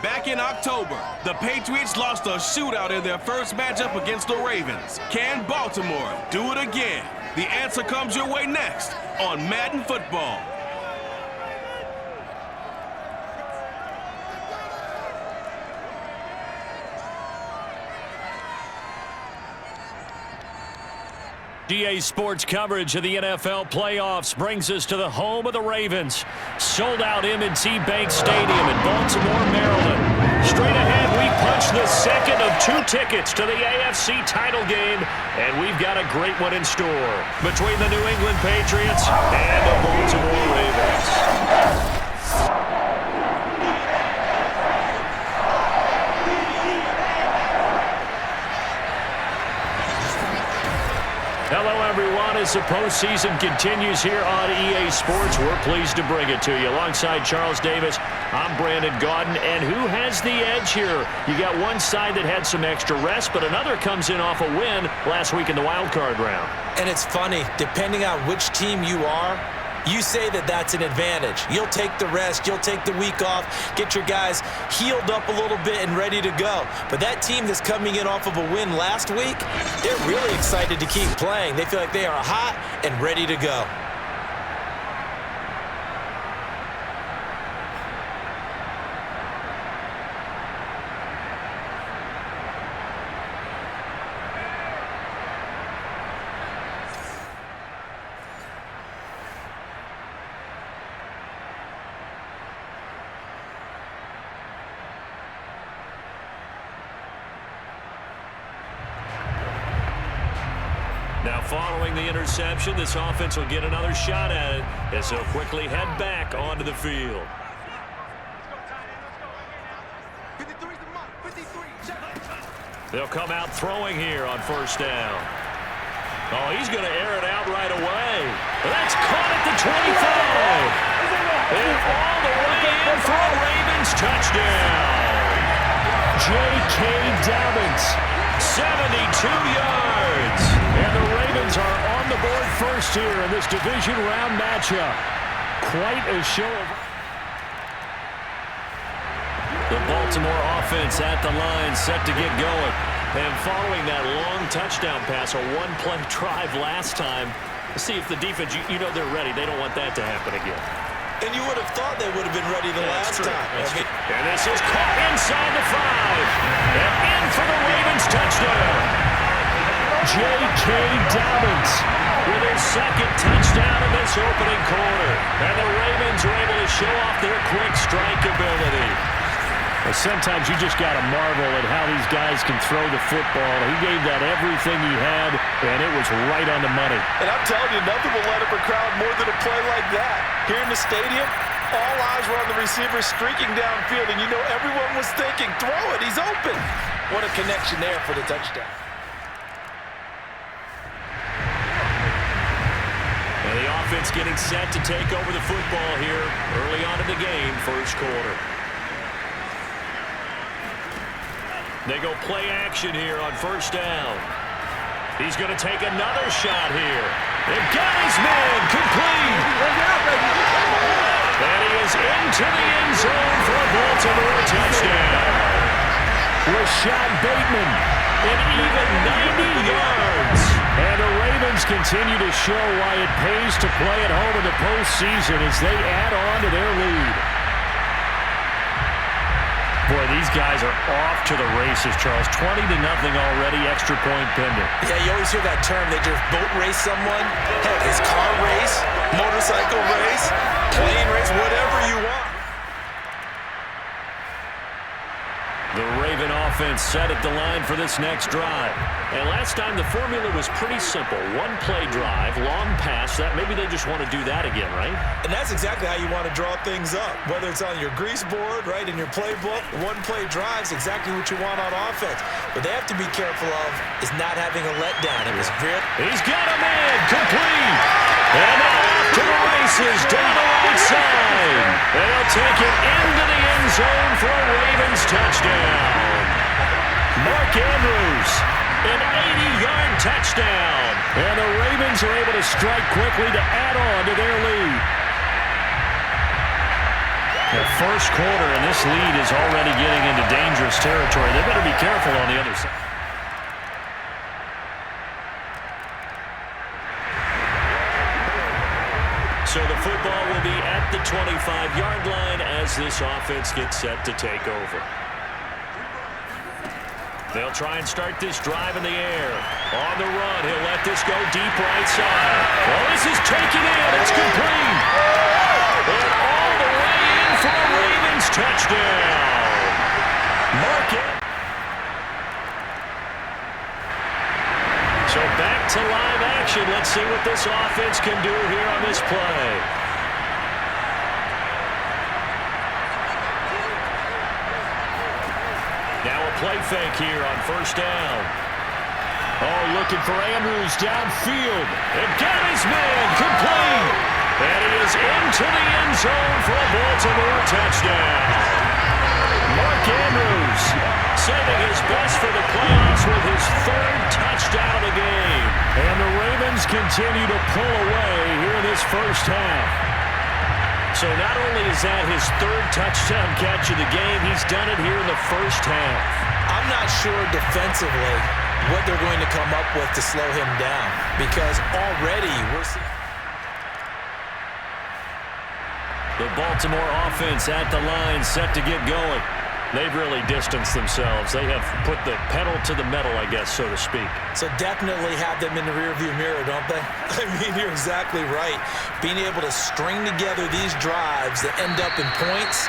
Back in October, the Patriots lost a shootout in their first matchup against the Ravens. Can Baltimore do it again? The answer comes your way next on Madden Football. EA Sports coverage of the NFL playoffs brings us to the home of the Ravens. Sold out M&T Bank Stadium in Baltimore, Maryland. Straight ahead, we punch the second of 2 tickets to the AFC title game, and we've got a great one in store between the New England Patriots and the Baltimore Ravens. Hello, everyone. As the postseason continues here on EA Sports, we're pleased to bring it to you. Alongside Charles Davis, I'm Brandon Gaudin. And who has the edge here? You got one side that had some extra rest, but another comes in off a win last week in the wild card round. And it's funny, depending on which team you are, you say that that's an advantage. You'll take the rest. You'll take the week off, get your guys healed up a little bit and ready to go. But that team that's coming in off of a win last week, they're really excited to keep playing. They feel like they are hot and ready to go. Now, following the interception, this offense will get another shot at it as they'll quickly head back onto the field. They'll come out throwing here on first down. Oh, he's going to air it out right away. That's caught at the 25. And all the way in for a Ravens touchdown. J.K. Dobbins, 72 yards. And the Ravens are on the board first here in this division round matchup. Quite a show of... The Baltimore offense at the line, set to get going. And following that long touchdown pass, a one-play drive last time, let's see if the defense, you know they're ready. They don't want that to happen again. And you would have thought they would have been ready the last time. And this is caught inside the 5. And in for the Ravens touchdown. J.K. Dobbins with his second touchdown in this opening quarter. And the Ravens are able to show off their quick strike ability. Well, sometimes you just got to marvel at how these guys can throw the football. He gave that everything he had, and it was right on the money. And I'm telling you, nothing will light up a crowd more than a play like that. Here in the stadium, all eyes were on the receiver streaking downfield, and you know everyone was thinking, throw it, he's open. What a connection there for the touchdown. And the offense getting set to take over the football here early on in the game, first quarter. They go play action here on first down. He's going to take another shot here. They've got his man complete. And he is into the end zone for a Baltimore touchdown. Rashad Bateman in even 90 yards. And the Ravens continue to show why it pays to play at home in the postseason as they add on to their lead. Boy, these guys are off to the races, Charles. 20-0 already, extra point pending. Yeah, you always hear that term. They just boat race someone. Heck, it's car race, motorcycle race, plane race, whatever you want. The Raven offense set at the line for this next drive. And last time the formula was pretty simple. One play drive, long pass. That maybe they just want to do that again, right? And that's exactly how you want to draw things up. Whether it's on your grease board, right, in your playbook, one play drive's exactly what you want on offense. What they have to be careful of is not having a letdown. It was real. He's got a man complete. And now off to the races down the right side. And he'll take it into the end zone for a Ravens touchdown. Mark Andrews, an 80-yard touchdown. And the Ravens are able to strike quickly to add on to their lead. The first quarter, and this lead is already getting into dangerous territory. They better be careful on the other side. So the football will be at the 25-yard line as this offense gets set to take over. They'll try and start this drive in the air. On the run, he'll let this go deep right side. Well, this is taken in. It's complete. And all the way in for a Ravens touchdown. Mark it. So back to live action. Let's see what this offense can do here on this play. Now a play fake here on first down. Oh, looking for Andrews downfield. And got his man complete. And he is into the end zone for a Baltimore touchdown. Mark Andrews saving his best for the playoffs with his third touchdown of the game. And the Ravens continue to pull away here in this first half. So not only is that his third touchdown catch of the game, he's done it here in the first half. I'm not sure defensively what they're going to come up with to slow him down, because already we're seeing the Baltimore offense at the line, set to get going. They've really distanced themselves. They have put the pedal to the metal, I guess, so to speak. So definitely have them in the rearview mirror, don't they? I mean, you're exactly right. Being able to string together these drives that end up in points,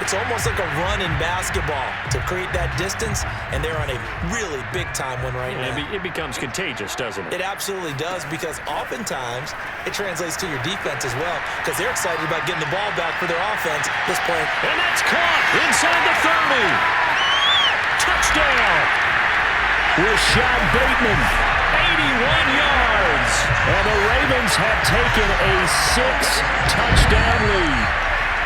it's almost like a run in basketball to create that distance, and they're on a really big-time one right now. It becomes contagious, doesn't it? It absolutely does, because oftentimes it translates to your defense as well, because they're excited about getting the ball back for their offense. This play. And that's caught inside the 30. Touchdown. Rashad Bateman, 81 yards. And the Ravens have taken a 6-touchdown lead.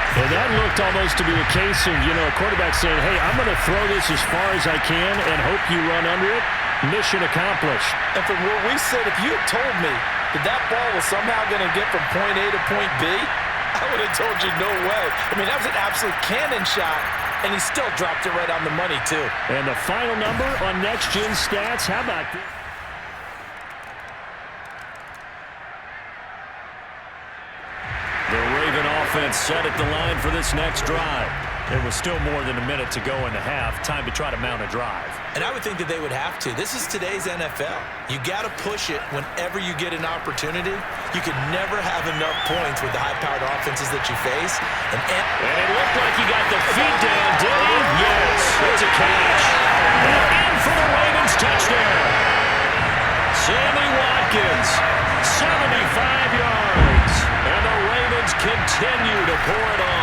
And that looked almost to be a case of, a quarterback saying, hey, I'm going to throw this as far as I can and hope you run under it. Mission accomplished. And from where we sit, if you had told me that ball was somehow going to get from point A to point B, I would have told you no way. I mean, that was an absolute cannon shot, and he still dropped it right on the money, too. And the final number on Next Gen Stats, how about this? The Raven offense set at the line for this next drive. There was still more than a minute to go in the half. Time to try to mount a drive. And I would think that they would have to. This is today's NFL. You got to push it whenever you get an opportunity. You can never have enough points with the high-powered offenses that you face. And it looked like he got the feet down, did he? Yes, there's a catch. And in for the Ravens touchdown. Sammy Watkins, 75 yards. And the Ravens continue to pour it on.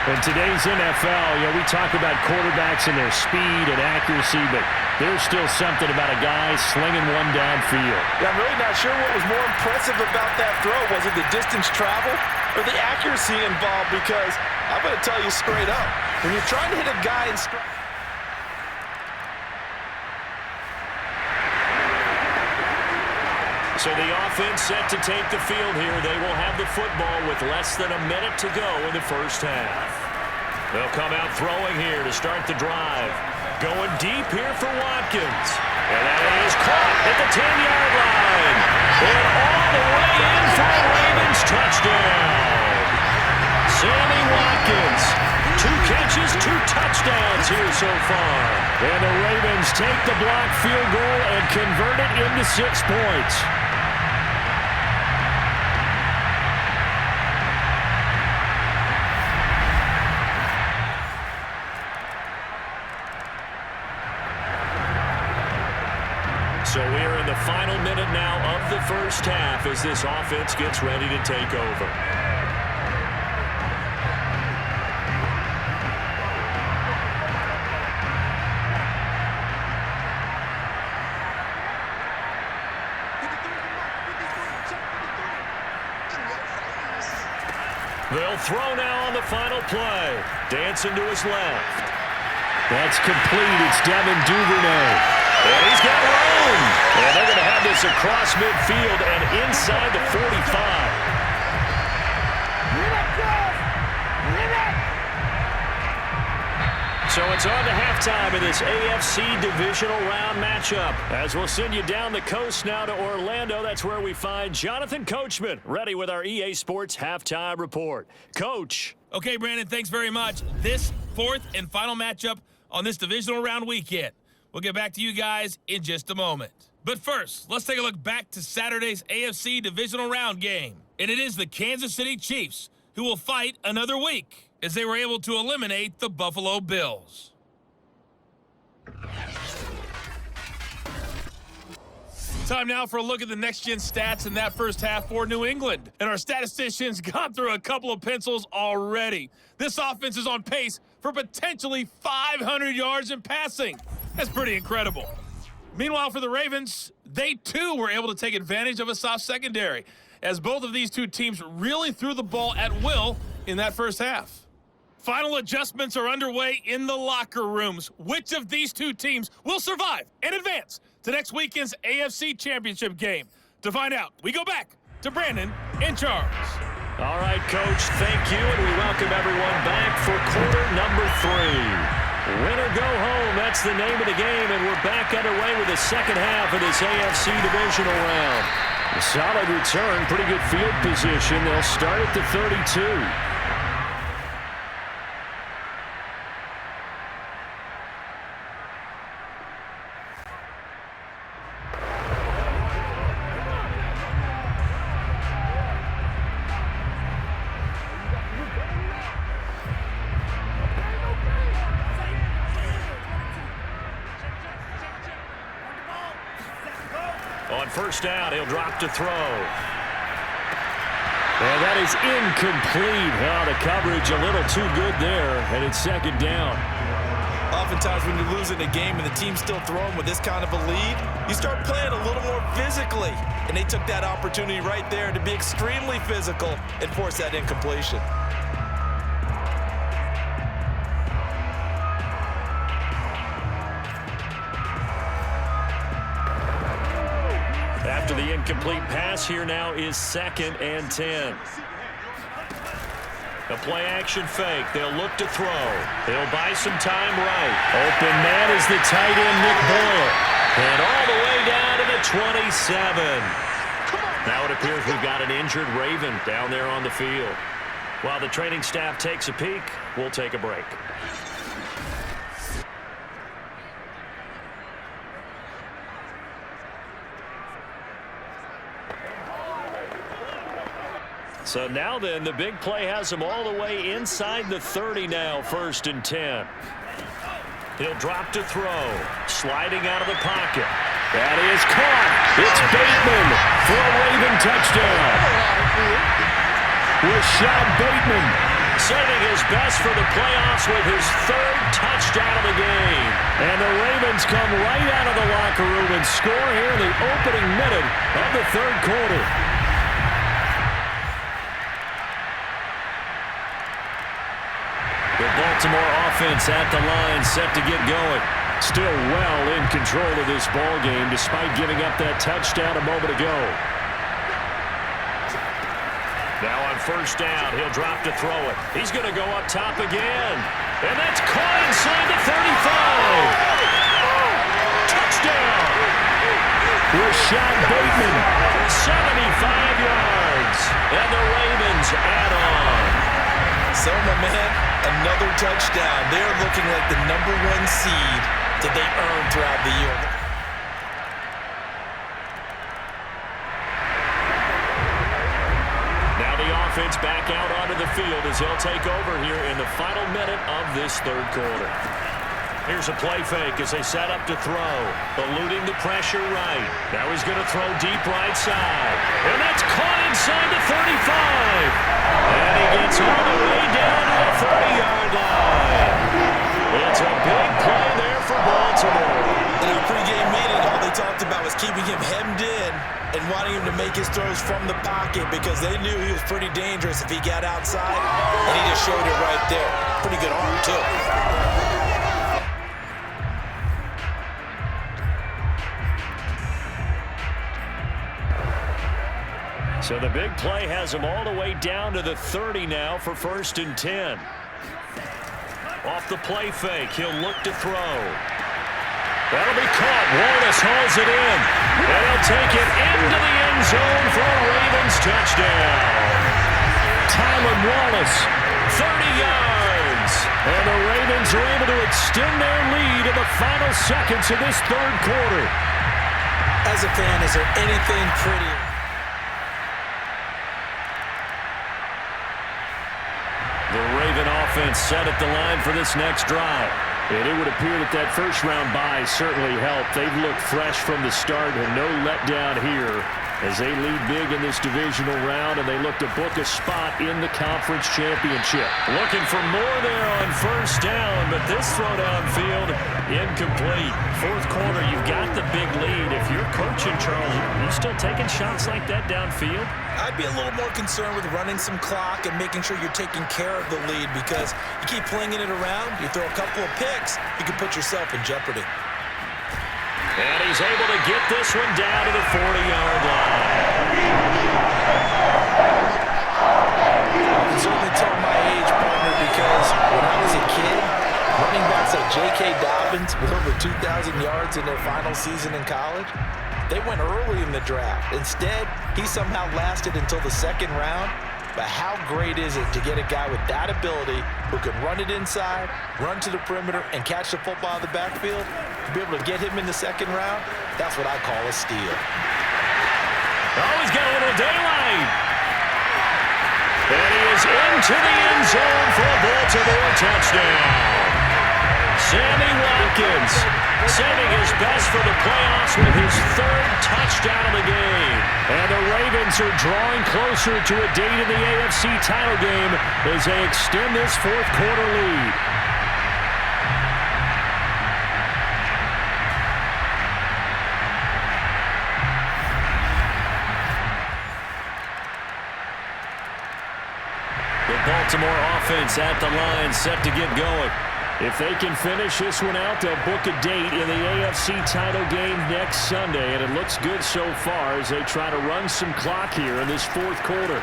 In today's NFL, we talk about quarterbacks and their speed and accuracy, but there's still something about a guy slinging one downfield. Yeah, I'm really not sure what was more impressive about that throw. Was it the distance traveled or the accuracy involved? Because I'm going to tell you straight up, when you're trying to hit a guy in stride, so the offense set to take the field here. They will have the football with less than a minute to go in the first half. They'll come out throwing here to start the drive. Going deep here for Watkins. And that is caught at the 10-yard line. And all the way in for a Ravens touchdown. Sammy Watkins, 2 catches, 2 touchdowns here so far. And the Ravens take the block field goal and convert it into 6 points. So we are in the final minute now of the first half as this offense gets ready to take over. They'll throw now on the final play. Dancing to his left. That's complete. It's Devin Duvernay. And he's got room. And they're going to have this across midfield and inside the 45. it's on to halftime in this AFC divisional round matchup. As we'll send you down the coast now to Orlando, that's where we find Jonathan Coachman, ready with our EA Sports halftime report. Coach. Okay, Brandon, thanks very much. This fourth and final matchup on this divisional round weekend. We'll get back to you guys in just a moment. But first, let's take a look back to Saturday's AFC divisional round game. And it is the Kansas City Chiefs who will fight another week as they were able to eliminate the Buffalo Bills. Time now for a look at the next-gen stats in that first half for New England. And our statisticians got through a couple of pencils already. This offense is on pace for potentially 500 yards in passing. That's pretty incredible. Meanwhile, for the Ravens, they too were able to take advantage of a soft secondary, as both of these two teams really threw the ball at will in that first half. Final adjustments are underway in the locker rooms. Which of these two teams will survive and advance to next weekend's AFC Championship game? To find out, we go back to Brandon and Charles. All right, Coach, thank you, and we welcome everyone back for quarter number 3. Win or go home, that's the name of the game, and we're back underway with the second half of this AFC divisional round. A solid return, pretty good field position. They'll start at the 32. On first down, he'll drop to throw. And that is incomplete. Oh, the coverage a little too good there, and it's second down. Oftentimes when you're losing a game and the team's still throwing with this kind of a lead, you start playing a little more physically. And they took that opportunity right there to be extremely physical and force that incompletion. After the incomplete pass, here now is 2nd and 10. A play-action fake. They'll look to throw. They'll buy some time right. Open man is the tight end, Nick Boyle. And all the way down to the 27. Now it appears we've got an injured Raven down there on the field. While the training staff takes a peek, we'll take a break. So now then, the big play has him all the way inside the 30 now, 1st and 10. He'll drop to throw, sliding out of the pocket. That is caught. It's Bateman for a Raven touchdown. Rashad Bateman saving his best for the playoffs with his 3rd touchdown of the game. And the Ravens come right out of the locker room and score here in the opening minute of the 3rd quarter. The Baltimore offense at the line, set to get going. Still well in control of this ball game, despite giving up that touchdown a moment ago. Now on first down, he'll drop to throw it. He's going to go up top again. And that's caught inside the 35. Touchdown! Rashad Bateman, 75 yards. And the Ravens add on. So, my man, another touchdown. They're looking like the #1 seed that they earned throughout the year. Now the offense back out onto the field as they'll take over here in the final minute of this 3rd quarter. Here's a play fake as they set up to throw, eluding the pressure right. Now he's going to throw deep right side. And that's caught inside the 35. And he gets all the way down to the 30-yard line. It's a big play there for Baltimore. In our pregame meeting, all they talked about was keeping him hemmed in and wanting him to make his throws from the pocket because they knew he was pretty dangerous if he got outside, and he just showed it right there. Pretty good arm, too. So the big play has him all the way down to the 30 now for 1st and 10. Off the play fake, he'll look to throw. That'll be caught. Wallace hauls it in. And he'll take it into the end zone for a Ravens touchdown. Tylan Wallace, 30 yards. And the Ravens are able to extend their lead in the final seconds of this third quarter. As a fan, is there anything prettier? The Raven offense set at the line for this next drive. And it would appear that that first-round bye certainly helped. They've looked fresh from the start and no letdown here as they lead big in this divisional round, and they look to book a spot in the conference championship. Looking for more there on first down, but this throw downfield incomplete. Fourth quarter, you've got the big lead. If you're coaching, Charles, you still taking shots like that downfield? I'd be a little more concerned with running some clock and making sure you're taking care of the lead, because you keep flinging it around, you throw a couple of picks, you can put yourself in jeopardy. And he's able to get this one down to the 40-yard line. I can certainly tell my age, partner, because when I was a kid, running backs like J.K. Dobbins with over 2,000 yards in their final season in college, they went early in the draft. Instead, he somehow lasted until the second round. But how great is it to get a guy with that ability who can run it inside, run to the perimeter, and catch the football in the backfield? To be able to get him in the second round, that's what I call a steal. Oh, he's got a little daylight. And he is into the end zone for a Baltimore touchdown. Sammy Watkins saving his best for the playoffs with his third touchdown of the game. And the Ravens are drawing closer to a date in the AFC title game as they extend this fourth quarter lead. The Baltimore offense at the line, set to get going. If they can finish this one out, they'll book a date in the AFC title game next Sunday, and it looks good so far as they try to run some clock here in this fourth quarter.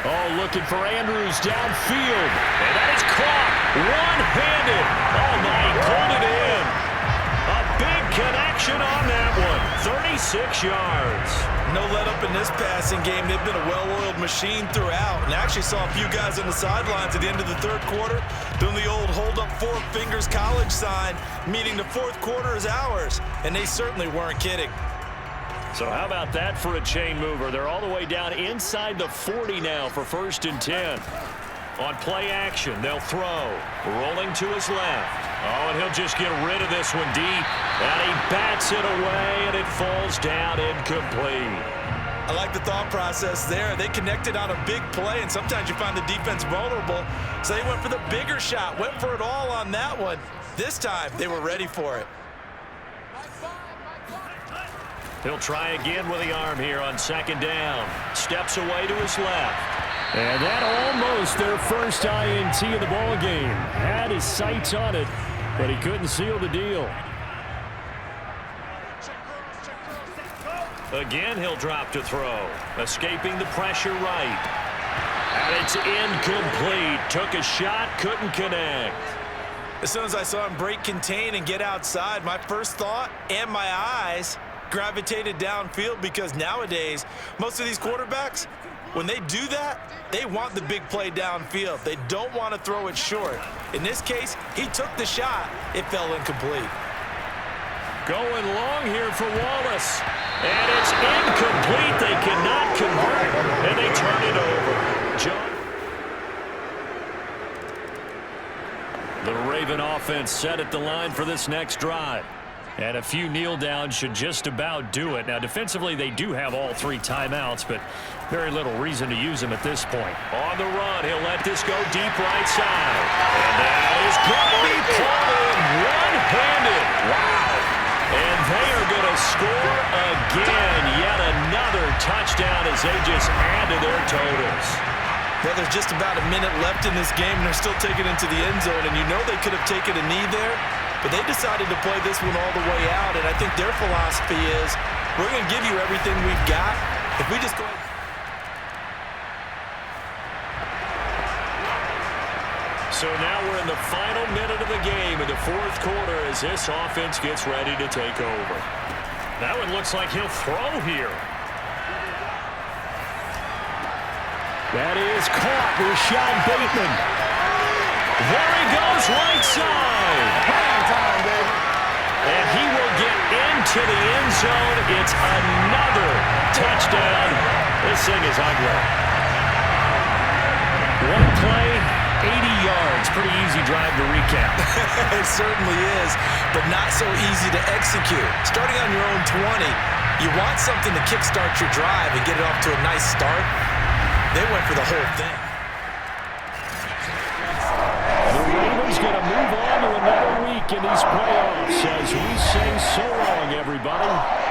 Oh, looking for Andrews downfield, and that is caught one-handed. Oh, my, he pulled it in. A big connection on that one, 36 yards. No let up in this passing game. They've been a well-oiled machine throughout. And I actually saw a few guys on the sidelines at the end of the third quarter doing the old hold up four fingers college sign, meaning the fourth quarter is ours. And they certainly weren't kidding. So how about that for a chain mover? They're all the way down inside the 40 now for 1st and 10. On play action, they'll throw. Rolling to his left. Oh, and he'll just get rid of this one deep. And he bats it away, and it falls down incomplete. I like the thought process there. They connected on a big play, and sometimes you find the defense vulnerable. So they went for the bigger shot, went for it all on that one. This time, they were ready for it. He'll try again with the arm here on second down. Steps away to his left. And that almost their first INT of the ball game. Had his sights on it, but he couldn't seal the deal. Again, he'll drop to throw. Escaping the pressure right. And it's incomplete. Took a shot, couldn't connect. As soon as I saw him break contain and get outside, my first thought and my eyes gravitated downfield, because nowadays, most of these quarterbacks, when they do that, they want the big play downfield. They don't want to throw it short. In this case, he took the shot. It fell incomplete. Going long here for Wallace. And it's incomplete. They cannot convert, and they turn it over. The Raven offense set at the line for this next drive. And a few kneel downs should just about do it. Now, defensively, they do have all three timeouts, but very little reason to use them at this point. On the run, he'll let this go deep right side. And that is going to be pulled in one-handed. Wow. And they are going to score again. Yet another touchdown as they just add to their totals. Well, there's just about a minute left in this game, and they're still taking it to the end zone. And you know they could have taken a knee there, but they decided to play this one all the way out. And I think their philosophy is, we're going to give you everything we've got. If we just go ahead. So now we're in the final minute of the game in the fourth quarter as this offense gets ready to take over. That one looks like he'll throw here. That is caught with Sean Bateman. There he goes, right side. Time, baby. And he will get into the end zone. It's another touchdown. This thing is ugly. One play, 80 yards. Pretty easy drive to recap. It certainly is, but not so easy to execute. Starting on your own 20, you want something to kickstart your drive and get it off to a nice start. They went for the whole thing. The Ravens going to move on to another week in these playoffs as we say so long, everybody.